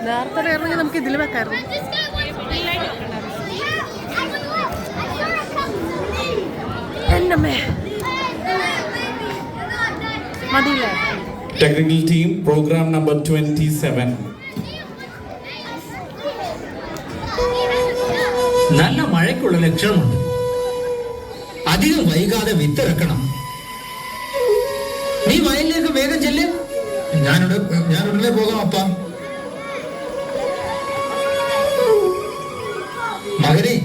നേരത്തെ ഇറങ്ങി നമുക്ക് ഇതിൽ വെക്കാറുണ്ട്. മതിയില്ലേ? Technical team, program number 27. നല്ല മഴയ്ക്കുള്ള ലക്ഷണമുണ്ട്. അധികം വൈകാതെ വിത്തിറക്കണം. നീ വയലിലേക്ക് വേഗം ചെല്ല്. ഞാൻ ഉടനെ പോകാം അപ്പ. മകനെ,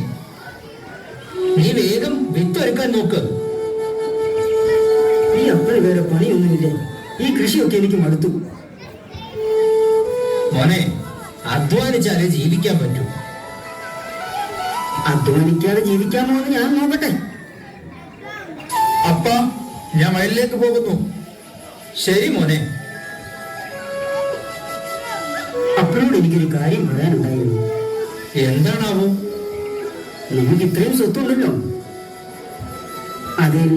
നീ വേഗം വിത്തൊരുക്കാൻ നോക്ക്. ഈ അപ്പന് വേറെ പണിയൊന്നുമില്ല. ഈ കൃഷിയൊക്കെ എനിക്ക് മടുത്തു. മോനെ, അധ്വാനിച്ചാലേ ജീവിക്കാൻ പറ്റൂ. അധ്വാനിക്കാതെ ജീവിക്കാമോ എന്ന് ഞാൻ നോക്കട്ടെ. അപ്പ, ഞാൻ വയലിലേക്ക് പോകുന്നു. ശരി മോനെ. അപ്പനോട് എനിക്കൊരു കാര്യം പറയാനുണ്ടായിരുന്നു. എന്താണാവോ? നമുക്ക് ഇത്രയും സ്വത്തുണ്ടല്ലോ, അതിൽ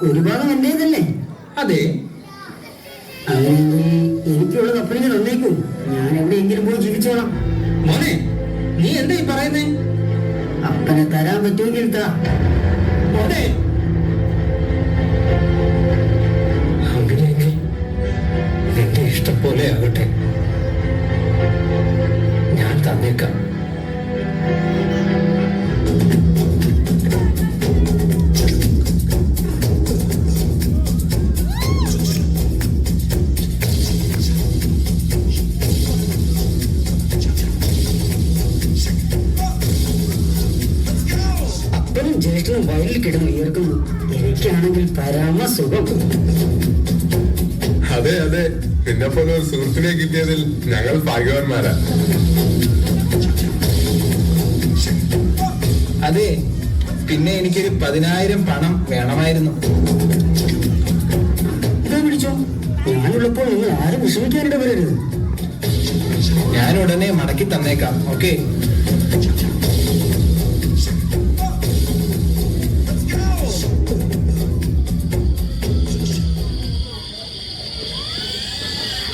ഒരു ഭാഗം എന്റേതല്ലേ? അതെ. അങ്ങനെയെങ്കിൽ എനിക്കുള്ളത് അപ്പനെങ്കിൽ തന്നേക്കും. ഞാൻ എവിടെയെങ്കിലും പോയി ജീവിച്ചോളാം. മോനെ, നീ എന്താ ഈ പറയുന്നേ? അപ്പനെ തരാൻ പറ്റുമെങ്കിൽ താ. മോനെ, അങ്ങനെയെങ്കിൽ എന്റെ ഇഷ്ടം പോലെ ആകട്ടെ. ഞാൻ തന്നേക്കാം. അപ്പനും ജ്യേഷ്ഠനും വയലിൽ കിടന്ന് ഉയർക്കുന്നു. എനിക്കാണെങ്കിൽ പരമസുഖം. അതെ അതെ, നിന്നെ പോലെ ഒരു സുഹൃത്തിനെ കിട്ടിയതിൽ ഞങ്ങൾ ഭാഗ്യവാന്മാരാ. അതെ, പിന്നെ എനിക്കൊരു 10,000 പണം വേണമായിരുന്നു. ഇതാ പിടിച്ചോ. ഞാനുള്ളപ്പോൾ നിങ്ങൾ ആരും വിഷമിക്കാനിട വരരുത്. ഞാൻ ഉടനെ മടക്കി തന്നേക്കാം. ഓക്കെ?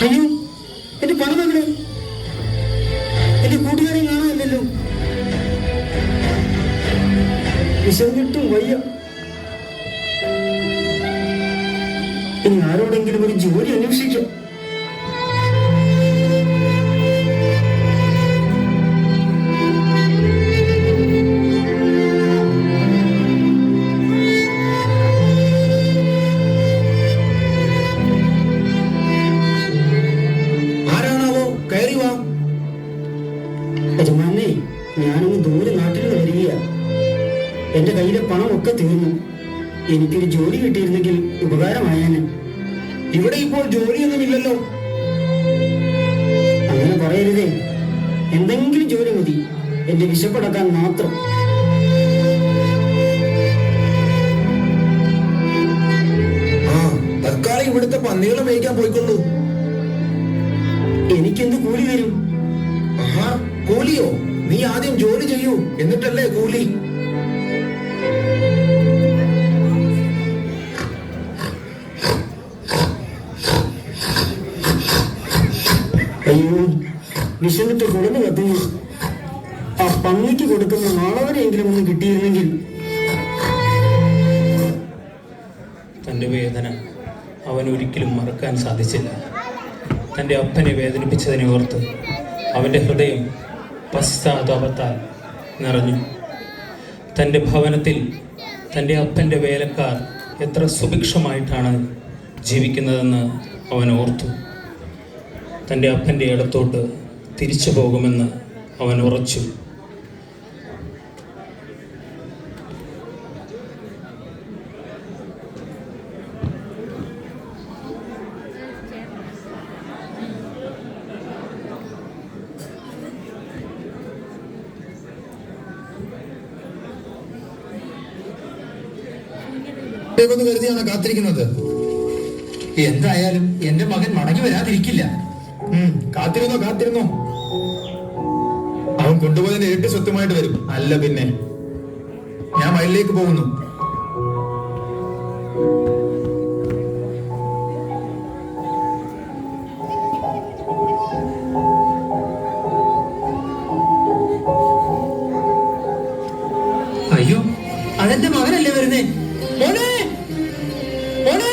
അയ്യോ, എന്റെ പണം എവിടെ? എന്റെ കൂട്ടുകാരെ കാണാനില്ലല്ലോ. വിശന്നിട്ടും വയ്യ. ഇനി ആരോടെങ്കിലും ഒരു ജോലി അന്വേഷിക്കാം. ആരാണാവോ? കയറി വാ. യജമാനെ, ഞാനൊന്ന് ദൂരെ നാട്ടിൽ നിന്ന് വരികയാ. എന്റെ കയ്യിലെ പണം ഒക്കെ തീർന്നു. എനിക്കൊരു ജോലി കിട്ടിയിരുന്നെങ്കിൽ ഉപകാരമായേനെ. ഇവിടെ ഇപ്പോൾ ജോലിയൊന്നുമില്ലല്ലോ. അങ്ങനെ പറയരുതേ. എന്തെങ്കിലും ജോലി മതി, എന്റെ വിശപ്പടക്കാൻ മാത്രം. ആ, തൽക്കാലം ഇവിടുത്തെ പന്നികളെ മേയ്ക്കാൻ പോയിക്കൊള്ളൂ. എനിക്കെന്ത് കൂലി തരും? ആഹാ, കൂലിയോ? നീ ആദ്യം ജോലി ചെയ്യൂ, എന്നിട്ടല്ലേ കൂലി. അയ്യോ, വിശന്നിട്ട് കുടന്ന് കത്തുന്നു. ആ പന്നിക്ക് കൊടുക്കുന്ന നാളവരെയെങ്കിലും ഒന്ന് കിട്ടിയിരുന്നെങ്കിൽ. തൻ്റെ വേദന അവൻ ഒരിക്കലും മറക്കാൻ സാധിച്ചില്ല. തൻ്റെ അപ്പനെ വേദനിപ്പിച്ചതിനെ ഓർത്ത് അവൻ്റെ ഹൃദയം പശ്ചാത്താപത്താൽ നിറഞ്ഞു. തൻ്റെ ഭവനത്തിൽ തൻ്റെ അപ്പൻ്റെ വേലക്കാർ എത്ര സുഭിക്ഷമായിട്ടാണ് ജീവിക്കുന്നതെന്ന് അവൻ ഓർത്തു. തൻ്റെ അപ്പൻ്റെ ഇടത്തോട്ട് തിരിച്ചു പോകുമെന്ന് അവൻ ഉറച്ചു. കരുതിയാണ് കാത്തിരിക്കുന്നത്. എന്തായാലും എന്റെ മകൻ മടങ്ങി വരാതിരിക്കില്ല. കാത്തിരുന്നോ. അവൻ കൊണ്ടുപോയതിന്റെ ഇരട്ടി സ്വത്തുമായിട്ട് വരും. അല്ല പിന്നെ, ഞാൻ വയലിലേക്ക് പോകുന്നു. മോനെ മോനെ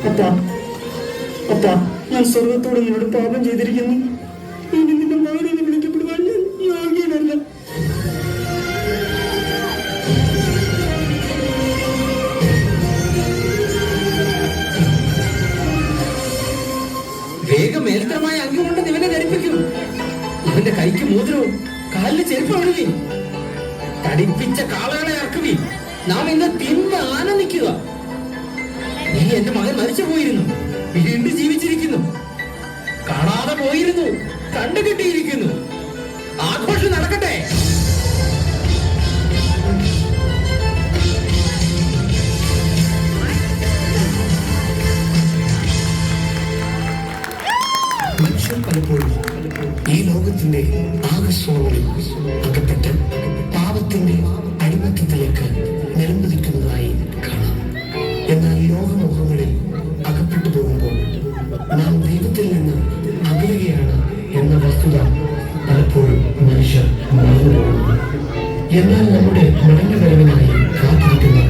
അപ്പാ അപ്പാ, ഞാൻ സ്വർഗത്തോട് നിന്നോട് പാപം ചെയ്തിരിക്കുന്നു. ഇനി നിന്റെ മകനെ വിളിക്കപ്പെടുവാൻ ഞാൻ യോഗ്യനല്ല. വേഗം മേൽത്തരമായ അംഗം കൊണ്ട് ഇവനെ ധരിപ്പിക്കൂ. ഇവന്റെ കൈക്ക് മോതിരവും കാലിന് ചെരുപ്പ് അണിവി. തടിപ്പിച്ച കാളകളെ ഇറക്കുവി. നാം ഇന്ന് തിന്ന് ആനന്ദിക്കുക. നീ എന്റെ മകൻ മരിച്ചു പോയിരുന്നു, വീണ്ടും ജീവിച്ചിരിക്കുന്നു. കാണാതെ പോയിരുന്നു, കണ്ടുകിട്ടിയിരിക്കുന്നു. ആഘോഷം നടക്കട്ടെ. മനുഷ്യർ പലപ്പോഴും ഈ ലോകത്തിന്റെ ആകർഷണങ്ങളിൽ അകപ്പെട്ട് പാപത്തിന്റെ അടിമത്തത്തിലേക്ക് നിലംപതിക്കുന്നതായി കാണാം. എന്നാൽ ലോകമോഹങ്ങളിൽ അകപ്പെട്ടു പോകുമ്പോൾ നാം ദൈവത്തിൽ നിന്ന് അകലുകയാണ് എന്ന വസ്തുത പലപ്പോഴും മനുഷ്യർ മറന്നുപോകുന്നു. എന്നാൽ നമ്മുടെ മടങ്ങുവരവിനായി കാത്തിരിക്കുന്ന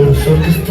ഒരു സ്വർഗസ്ഥ